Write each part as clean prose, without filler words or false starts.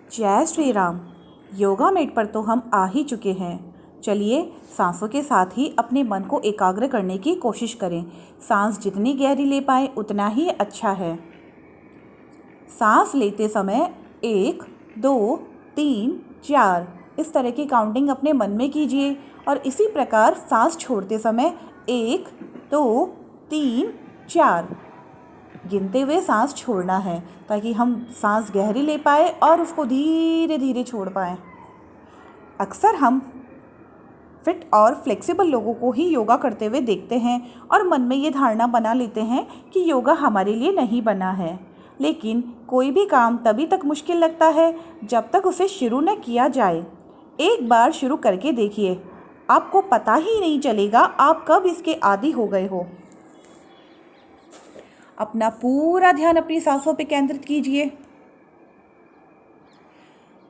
जय श्री राम। योगा मैट पर तो हम आ ही चुके हैं। चलिए सांसों के साथ ही अपने मन को एकाग्र करने की कोशिश करें। सांस जितनी गहरी ले पाए उतना ही अच्छा है। सांस लेते समय 1, 2, 3, 4 इस तरह की काउंटिंग अपने मन में कीजिए और इसी प्रकार सांस छोड़ते समय 1, 2, 3, 4 गिनते हुए सांस छोड़ना है ताकि हम सांस गहरी ले पाए और उसको धीरे धीरे छोड़ पाएँ। अक्सर हम फिट और फ्लेक्सिबल लोगों को ही योगा करते हुए देखते हैं और मन में ये धारणा बना लेते हैं कि योगा हमारे लिए नहीं बना है। लेकिन कोई भी काम तभी तक मुश्किल लगता है जब तक उसे शुरू न किया जाए। एक बार शुरू करके देखिए, आपको पता ही नहीं चलेगा आप कब इसके आदी हो गए हो। अपना पूरा ध्यान अपनी सांसों पर केंद्रित कीजिए।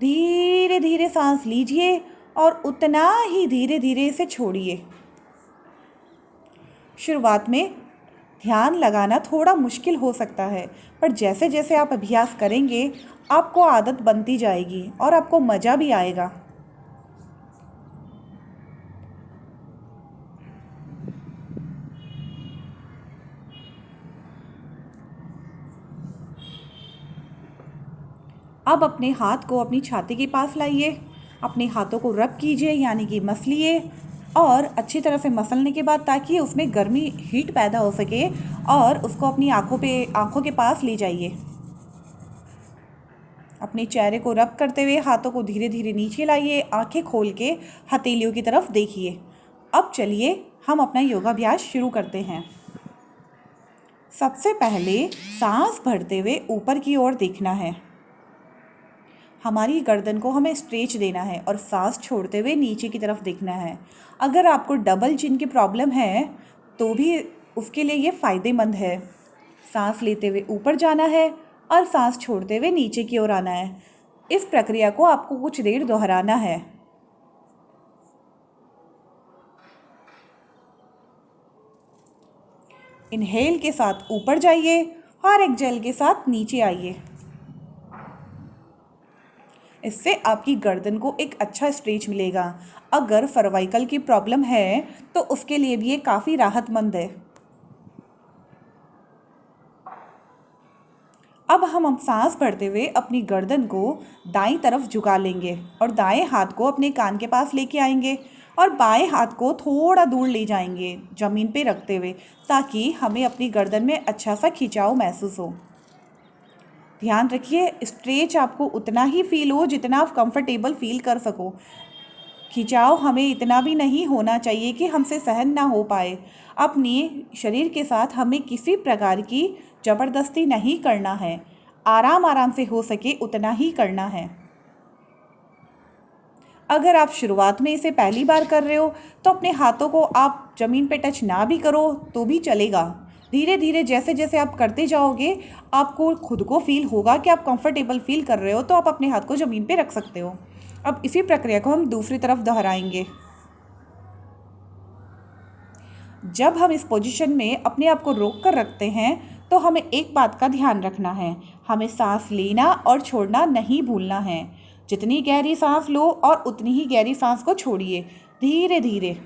धीरे धीरे सांस लीजिए और उतना ही धीरे धीरे इसे छोड़िए। शुरुआत में ध्यान लगाना थोड़ा मुश्किल हो सकता है, पर जैसे जैसे आप अभ्यास करेंगे आपको आदत बनती जाएगी और आपको मज़ा भी आएगा। अब अपने हाथ को अपनी छाती के पास लाइए। अपने हाथों को रब कीजिए यानी कि मसलिए और अच्छी तरह से मसलने के बाद ताकि उसमें गर्मी हीट पैदा हो सके और उसको अपनी आँखों के पास ले जाइए। अपने चेहरे को रब करते हुए हाथों को धीरे धीरे नीचे लाइए। आँखें खोल के हथेलियों की तरफ देखिए। अब चलिए हम अपना योगाभ्यास शुरू करते हैं। सबसे पहले सांस भरते हुए ऊपर की ओर देखना है। हमारी गर्दन को हमें स्ट्रेच देना है और सांस छोड़ते हुए नीचे की तरफ देखना है। अगर आपको डबल चिन की प्रॉब्लम है तो भी उसके लिए ये फ़ायदेमंद है। सांस लेते हुए ऊपर जाना है और सांस छोड़ते हुए नीचे की ओर आना है। इस प्रक्रिया को आपको कुछ देर दोहराना है। इनहेल के साथ ऊपर जाइए और एक्सहेल के साथ नीचे आइए। इससे आपकी गर्दन को एक अच्छा स्ट्रेच मिलेगा। अगर सर्वाइकल की प्रॉब्लम है तो उसके लिए भी ये काफ़ी राहतमंद है। अब हम सांस भरते हुए अपनी गर्दन को दाईं तरफ झुका लेंगे और दाएं हाथ को अपने कान के पास लेके आएंगे और बाएं हाथ को थोड़ा दूर ले जाएंगे ज़मीन पे रखते हुए, ताकि हमें अपनी गर्दन में अच्छा सा खिंचाव महसूस हो। ध्यान रखिए स्ट्रेच आपको उतना ही फील हो जितना आप कंफर्टेबल फील कर सको। खिंचाव हमें इतना भी नहीं होना चाहिए कि हमसे सहन ना हो पाए। अपने शरीर के साथ हमें किसी प्रकार की ज़बरदस्ती नहीं करना है। आराम आराम से हो सके उतना ही करना है। अगर आप शुरुआत में इसे पहली बार कर रहे हो तो अपने हाथों को आप ज़मीन पे टच ना भी करो तो भी चलेगा। धीरे धीरे जैसे जैसे आप करते जाओगे आपको खुद को फील होगा कि आप कंफर्टेबल फील कर रहे हो तो आप अपने हाथ को ज़मीन पे रख सकते हो। अब इसी प्रक्रिया को हम दूसरी तरफ दोहराएंगे। जब हम इस पोजीशन में अपने आप को रोक कर रखते हैं तो हमें एक बात का ध्यान रखना है, हमें सांस लेना और छोड़ना नहीं भूलना है। जितनी गहरी सांस लो और उतनी ही गहरी सांस को छोड़िए धीरे धीरे।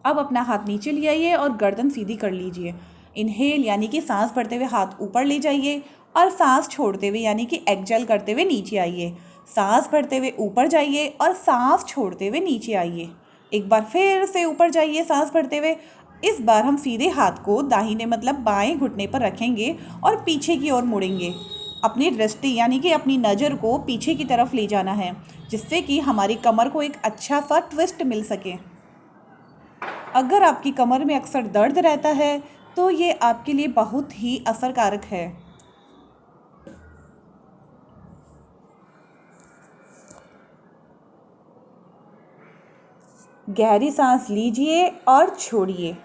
अब अपना हाथ नीचे ले आइए और गर्दन सीधी कर लीजिए। इनहेल यानी कि सांस भरते हुए हाथ ऊपर ले जाइए और सांस छोड़ते हुए यानी कि एक्सहेल करते हुए नीचे आइए। सांस भरते हुए ऊपर जाइए और सांस छोड़ते हुए नीचे आइए। एक बार फिर से ऊपर जाइए सांस भरते हुए। इस बार हम सीधे हाथ को दाहिने मतलब बाएं घुटने पर रखेंगे और पीछे की ओर मुड़ेंगे। अपनी दृष्टि यानी कि अपनी नज़र को पीछे की तरफ ले जाना है जिससे कि हमारी कमर को एक अच्छा सा ट्विस्ट मिल सके। अगर आपकी कमर में अक्सर दर्द रहता है तो ये आपके लिए बहुत ही असरकारक है। गहरी सांस लीजिए और छोड़िए।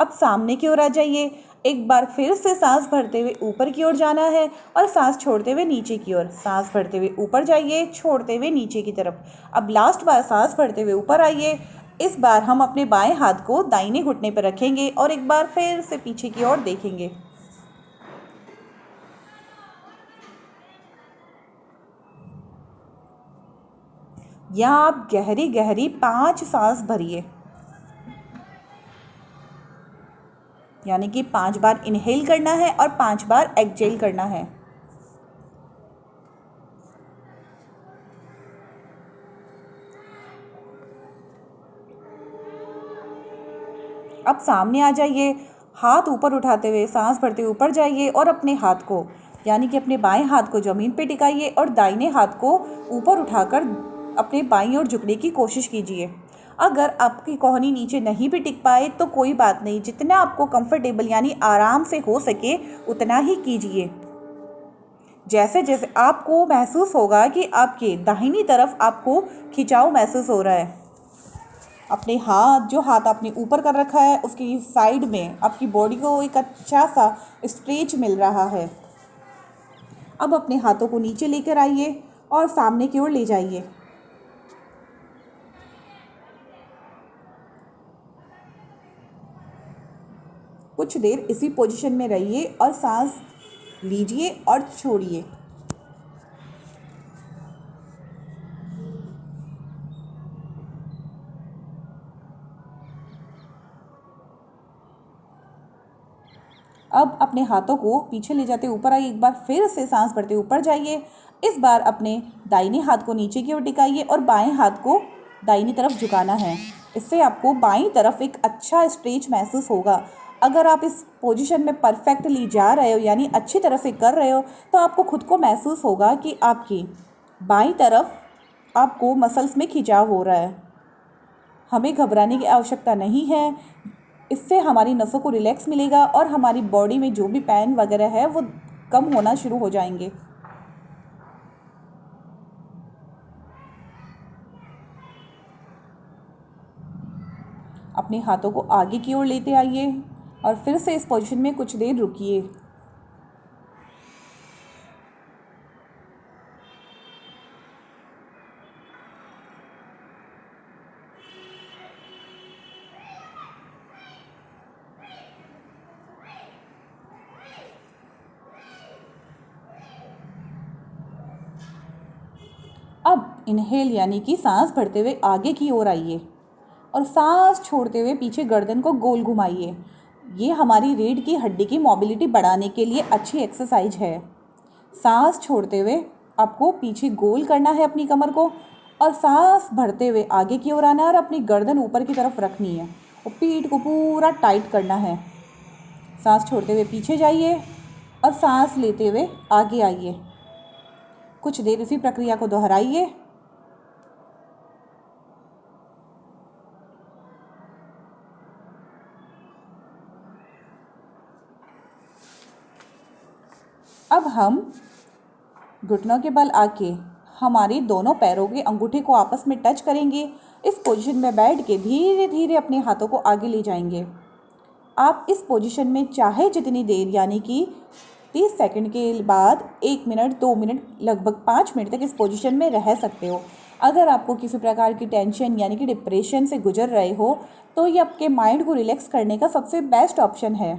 अब सामने की ओर आ जाइए। एक बार फिर से सांस भरते हुए ऊपर की ओर जाना है और सांस छोड़ते हुए नीचे की ओर। सांस भरते हुए ऊपर जाइए, छोड़ते हुए नीचे की तरफ। अब लास्ट बार सांस भरते हुए ऊपर आइए। इस बार हम अपने बाएं हाथ को दाहिने घुटने पर रखेंगे और एक बार फिर से पीछे की ओर देखेंगे। यहाँ आप गहरी गहरी 5 सांस भरिए, यानी कि 5 बार इनहेल करना है और 5 बार एक्सहेल करना है। अब सामने आ जाइए, हाथ ऊपर उठाते हुए सांस भरते हुए ऊपर जाइए और अपने हाथ को, यानी कि अपने बाएं हाथ को ज़मीन पे टिकाइए और दाहिने हाथ को ऊपर उठाकर अपने बाईं ओर झुकने की कोशिश कीजिए। अगर आपकी कोहनी नीचे नहीं भी टिक पाए तो कोई बात नहीं, जितना आपको कंफर्टेबल यानी आराम से हो सके उतना ही कीजिए। जैसे जैसे आपको महसूस होगा कि आपके दाहिनी तरफ आपको खिंचाव महसूस हो रहा है, अपने जो हाथ आपने ऊपर कर रखा है उसकी साइड में आपकी बॉडी को एक अच्छा सा स्ट्रेच मिल रहा है। अब अपने हाथों को नीचे लेकर आइए और सामने की ओर ले जाइए। कुछ देर इसी पोजीशन में रहिए और सांस लीजिए और छोड़िए। अब अपने हाथों को पीछे ले जाते ऊपर आइए, एक बार फिर से सांस भरते ऊपर जाइए। इस बार अपने दाहिने हाथ को नीचे की ओर टिकाइए और बाएं हाथ को दाहिनी तरफ झुकाना है। इससे आपको बाईं तरफ एक अच्छा स्ट्रेच महसूस होगा। अगर आप इस पोजीशन में परफेक्टली जा रहे हो यानी अच्छी तरह से कर रहे हो तो आपको खुद को महसूस होगा कि आपकी बाईं तरफ आपको मसल्स में खिंचाव हो रहा है। हमें घबराने की आवश्यकता नहीं है। इससे हमारी नसों को रिलैक्स मिलेगा और हमारी बॉडी में जो भी पेन वगैरह है वो कम होना शुरू हो जाएंगे। अपने हाथों को आगे की ओर लेते आइए और फिर से इस पोजीशन में कुछ देर रुकिए। अब इनहेल यानी कि सांस भरते हुए आगे की ओर आइए और सांस छोड़ते हुए पीछे गर्दन को गोल घुमाइए। ये हमारी रीढ़ की हड्डी की मोबिलिटी बढ़ाने के लिए अच्छी एक्सरसाइज है। सांस छोड़ते हुए आपको पीछे गोल करना है अपनी कमर को और सांस भरते हुए आगे की ओर आना है और अपनी गर्दन ऊपर की तरफ रखनी है और पीठ को पूरा टाइट करना है। सांस छोड़ते हुए पीछे जाइए और सांस लेते हुए आगे आइए। कुछ देर इसी प्रक्रिया को दोहराइए। अब हम घुटनों के बल आके हमारे दोनों पैरों के अंगूठे को आपस में टच करेंगे। इस पोजीशन में बैठ के धीरे धीरे अपने हाथों को आगे ले जाएंगे। आप इस पोजीशन में चाहे जितनी देर यानी कि 30 सेकंड के बाद 1 मिनट 2 मिनट लगभग 5 मिनट तक इस पोजीशन में रह सकते हो। अगर आपको किसी प्रकार की टेंशन यानी कि डिप्रेशन से गुजर रहे हो तो ये आपके माइंड को रिलैक्स करने का सबसे बेस्ट ऑप्शन है।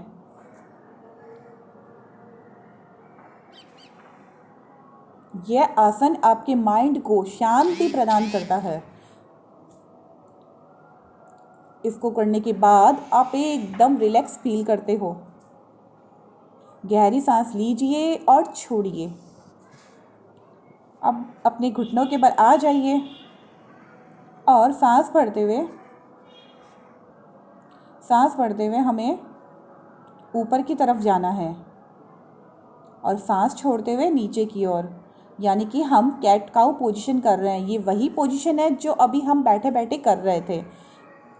यह आसन आपके माइंड को शांति प्रदान करता है। इसको करने के बाद आप एकदम रिलैक्स फील करते हो। गहरी सांस लीजिए और छोड़िए। अब अपने घुटनों के बल आ जाइए और सांस भरते हुए हमें ऊपर की तरफ जाना है और सांस छोड़ते हुए नीचे की ओर, यानी कि हम कैट काउ पोजीशन कर रहे हैं। ये वही पोजीशन है जो अभी हम बैठे बैठे कर रहे थे।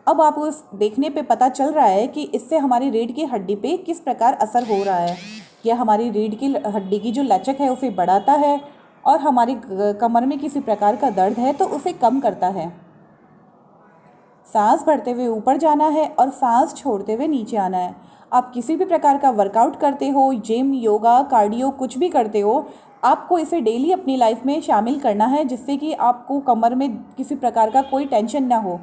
अब आपको इस देखने पे पता चल रहा है कि इससे हमारी रीढ़ की हड्डी पे किस प्रकार असर हो रहा है। यह हमारी रीढ़ की हड्डी की जो लचक है उसे बढ़ाता है और हमारी कमर में किसी प्रकार का दर्द है तो उसे कम करता है। सांस भरते हुए ऊपर जाना है और सांस छोड़ते हुए नीचे आना है। आप किसी भी प्रकार का वर्कआउट करते हो, जिम, योगा, कार्डियो कुछ भी करते हो, आपको इसे डेली अपनी लाइफ में शामिल करना है, जिससे कि आपको कमर में किसी प्रकार का कोई टेंशन ना हो।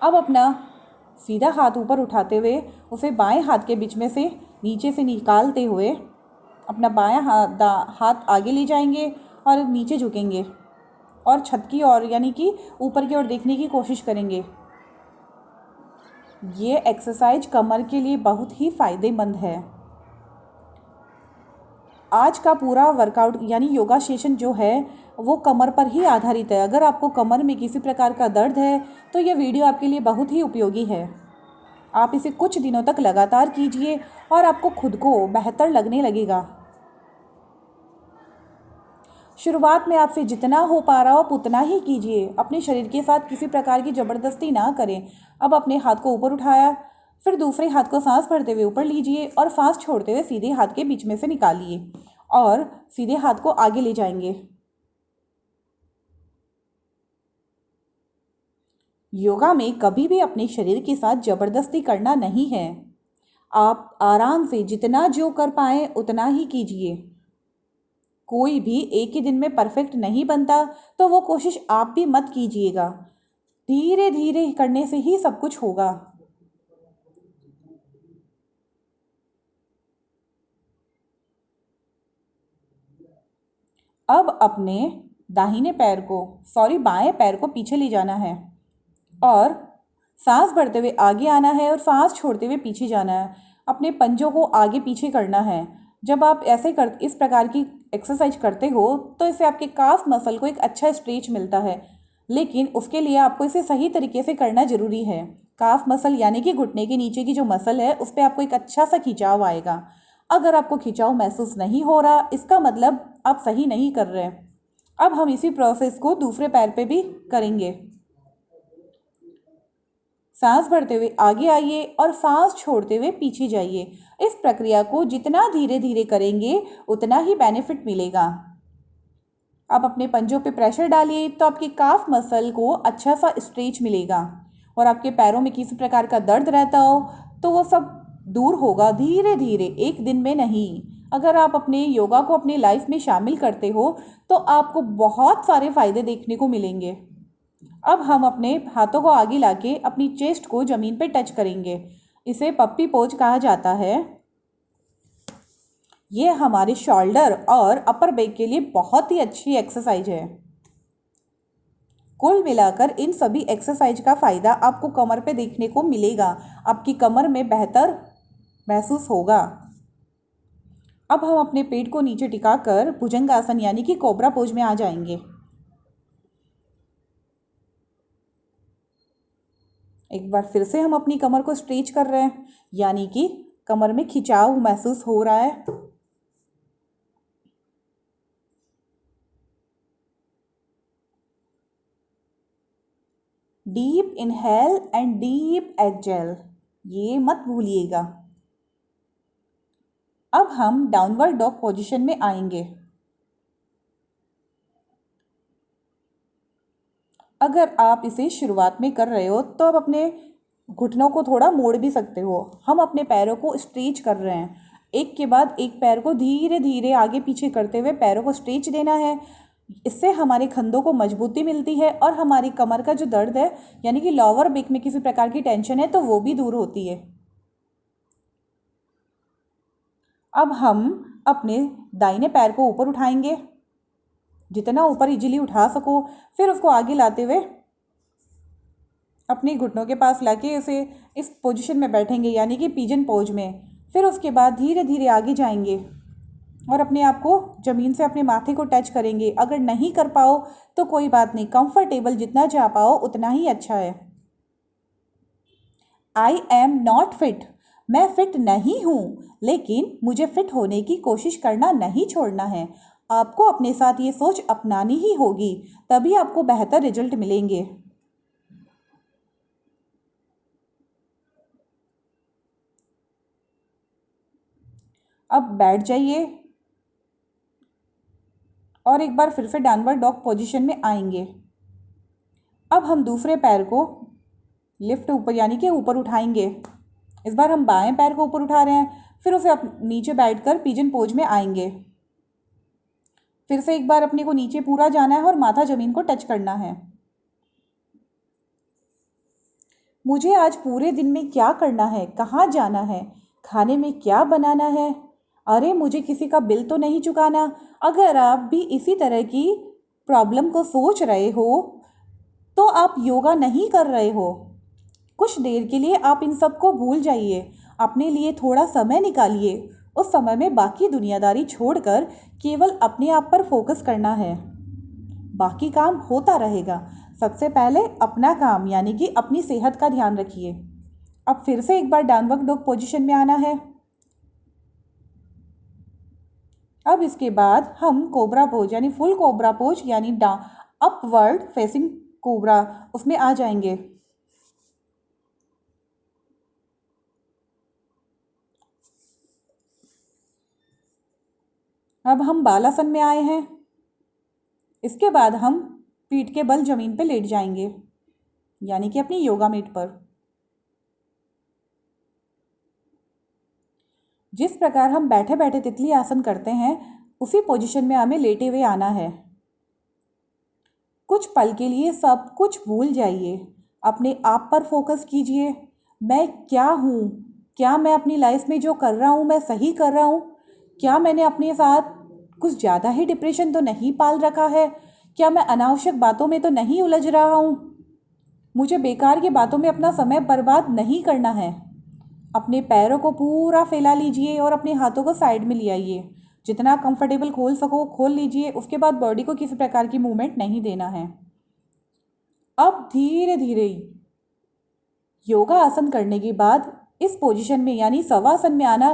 अब अपना सीधा हाथ ऊपर उठाते हुए उसे बाएं हाथ के बीच में से नीचे से निकालते हुए अपना बायां हाथ आगे ले जाएंगे और नीचे झुकेंगे और छत की ओर यानी कि ऊपर की ओर देखने की कोशिश करेंगे। ये एक्सरसाइज कमर के लिए बहुत ही फ़ायदेमंद है। आज का पूरा वर्कआउट यानी योगा सेशन जो है वो कमर पर ही आधारित है। अगर आपको कमर में किसी प्रकार का दर्द है तो ये वीडियो आपके लिए बहुत ही उपयोगी है। आप इसे कुछ दिनों तक लगातार कीजिए और आपको खुद को बेहतर लगने लगेगा। शुरुआत में आपसे जितना हो पा रहा हो आप उतना ही कीजिए। अपने शरीर के साथ किसी प्रकार की ज़बरदस्ती ना करें। अब अपने हाथ को ऊपर उठाया, फिर दूसरे हाथ को सांस भरते हुए ऊपर लीजिए और सांस छोड़ते हुए सीधे हाथ के बीच में से निकालिए और सीधे हाथ को आगे ले जाएंगे। योगा में कभी भी अपने शरीर के साथ ज़बरदस्ती करना नहीं है। आप आराम से जितना जो कर पाएँ उतना ही कीजिए। कोई भी एक ही दिन में परफेक्ट नहीं बनता, तो वो कोशिश आप भी मत कीजिएगा। धीरे धीरे करने से ही सब कुछ होगा। अब अपने बाएं पैर को पीछे ले जाना है और सांस भरते हुए आगे आना है और सांस छोड़ते हुए पीछे जाना है। अपने पंजों को आगे पीछे करना है। जब आप इस प्रकार की एक्सरसाइज करते हो तो इससे आपके काफ मसल को एक अच्छा स्ट्रेच मिलता है, लेकिन उसके लिए आपको इसे सही तरीके से करना ज़रूरी है। काफ मसल यानी कि घुटने के नीचे की जो मसल है उस पर आपको एक अच्छा सा खिंचाव आएगा। अगर आपको खिंचाव महसूस नहीं हो रहा, इसका मतलब आप सही नहीं कर रहे। अब हम इसी प्रोसेस को दूसरे पैर पे भी करेंगे। सांस भरते हुए आगे आइए और सांस छोड़ते हुए पीछे जाइए। इस प्रक्रिया को जितना धीरे धीरे करेंगे उतना ही बेनिफिट मिलेगा। आप अपने पंजों पे प्रेशर डालिए तो आपकी काफ मसल को अच्छा सा स्ट्रेच मिलेगा और आपके पैरों में किसी प्रकार का दर्द रहता हो तो वो सब दूर होगा धीरे धीरे, एक दिन में नहीं। अगर आप अपने योगा को अपनी लाइफ में शामिल करते हो तो आपको बहुत सारे फ़ायदे देखने को मिलेंगे। अब हम अपने हाथों को आगे लाके अपनी चेस्ट को ज़मीन पे टच करेंगे। इसे पप्पी पोज कहा जाता है। ये हमारे शोल्डर और अपर बैक के लिए बहुत ही अच्छी एक्सरसाइज है। कुल मिलाकर इन सभी एक्सरसाइज का फ़ायदा आपको कमर पे देखने को मिलेगा। आपकी कमर में बेहतर महसूस होगा। अब हम अपने पेट को नीचे टिकाकर भुजंगासन यानी कि कोबरा पोज में आ जाएंगे। एक बार फिर से हम अपनी कमर को स्ट्रेच कर रहे हैं, यानी कि कमर में खिंचाव महसूस हो रहा है। Deep inhale and deep exhale, ये मत भूलिएगा। अब हम डाउनवर्ड डॉग पोजीशन में आएंगे। अगर आप इसे शुरुआत में कर रहे हो तो आप अपने घुटनों को थोड़ा मोड़ भी सकते हो। हम अपने पैरों को स्ट्रेच कर रहे हैं, एक के बाद एक पैर को धीरे धीरे आगे पीछे करते हुए पैरों को स्ट्रेच देना है। इससे हमारे कंधों को मजबूती मिलती है और हमारी कमर का जो दर्द है यानी कि लोअर बैक में किसी प्रकार की टेंशन है तो वो भी दूर होती है। अब हम अपने दाहिने पैर को ऊपर उठाएंगे, जितना ऊपर इजीली उठा सको। फिर उसको आगे लाते हुए अपने घुटनों के पास लाके उसे इस पोजीशन में बैठेंगे यानी कि पिजन पोज में। फिर उसके बाद धीरे धीरे आगे जाएंगे और अपने आप को ज़मीन से अपने माथे को टच करेंगे। अगर नहीं कर पाओ तो कोई बात नहीं, कंफर्टेबल जितना जा पाओ उतना ही अच्छा है। आई एम नॉट फिट, मैं फिट नहीं हूँ, लेकिन मुझे फिट होने की कोशिश करना नहीं छोड़ना है। आपको अपने साथ ये सोच अपनानी ही होगी, तभी आपको बेहतर रिजल्ट मिलेंगे। अब बैठ जाइए और एक बार फिर से डाउनवर्ड डॉग पोजीशन में आएंगे। अब हम दूसरे पैर को लिफ्ट ऊपर यानी कि ऊपर उठाएंगे। इस बार हम बाएं पैर को ऊपर उठा रहे हैं, फिर उसे नीचे बैठकर पिजन पोज में आएंगे। फिर से एक बार अपने को नीचे पूरा जाना है और माथा ज़मीन को टच करना है। मुझे आज पूरे दिन में क्या करना है, कहाँ जाना है, खाने में क्या बनाना है, अरे मुझे किसी का बिल तो नहीं चुकाना। अगर आप भी इसी तरह की प्रॉब्लम को सोच रहे हो तो आप योगा नहीं कर रहे हो। कुछ देर के लिए आप इन सब को भूल जाइए, अपने लिए थोड़ा समय निकालिए। उस समय में बाकी दुनियादारी छोड़कर केवल अपने आप पर फोकस करना है, बाकी काम होता रहेगा। सबसे पहले अपना काम यानी कि अपनी सेहत का ध्यान रखिए। अब फिर से एक बार डाउनवर्ड डॉग पोजीशन में आना है। अब इसके बाद हम कोबरा पोज यानी फुल कोबरा पोज यानी अपवर्ड फेसिंग कोबरा उसमें आ जाएंगे। अब हम बालासन में आए हैं। इसके बाद हम पीठ के बल जमीन पे लेट जाएंगे यानी कि अपनी योगा मैट पर। जिस प्रकार हम बैठे बैठे तितली आसन करते हैं उसी पोजीशन में हमें लेटे हुए आना है। कुछ पल के लिए सब कुछ भूल जाइए, अपने आप पर फोकस कीजिए। मैं क्या हूँ, क्या मैं अपनी लाइफ में जो कर रहा हूँ मैं सही कर रहा हूँ, क्या मैंने अपने साथ कुछ ज़्यादा ही डिप्रेशन तो नहीं पाल रखा है, क्या मैं अनावश्यक बातों में तो नहीं उलझ रहा हूँ, मुझे बेकार की बातों में अपना समय बर्बाद नहीं करना है। अपने पैरों को पूरा फैला लीजिए और अपने हाथों को साइड में ले आइए। जितना कंफर्टेबल खोल सको खोल लीजिए। उसके बाद बॉडी को किसी प्रकार की मूवमेंट नहीं देना है। अब धीरे धीरे योगा आसन करने के बाद इस पोजीशन में यानी शवासन में आना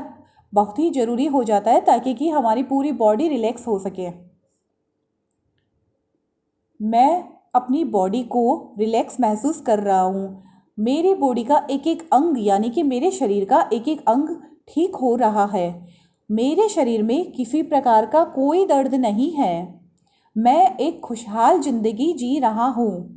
बहुत ही ज़रूरी हो जाता है ताकि कि हमारी पूरी बॉडी रिलैक्स हो सके। मैं अपनी बॉडी को रिलैक्स महसूस कर रहा हूँ। मेरी बॉडी का एक एक अंग यानी कि मेरे शरीर का एक एक अंग ठीक हो रहा है। मेरे शरीर में किसी प्रकार का कोई दर्द नहीं है। मैं एक खुशहाल जिंदगी जी रहा हूँ।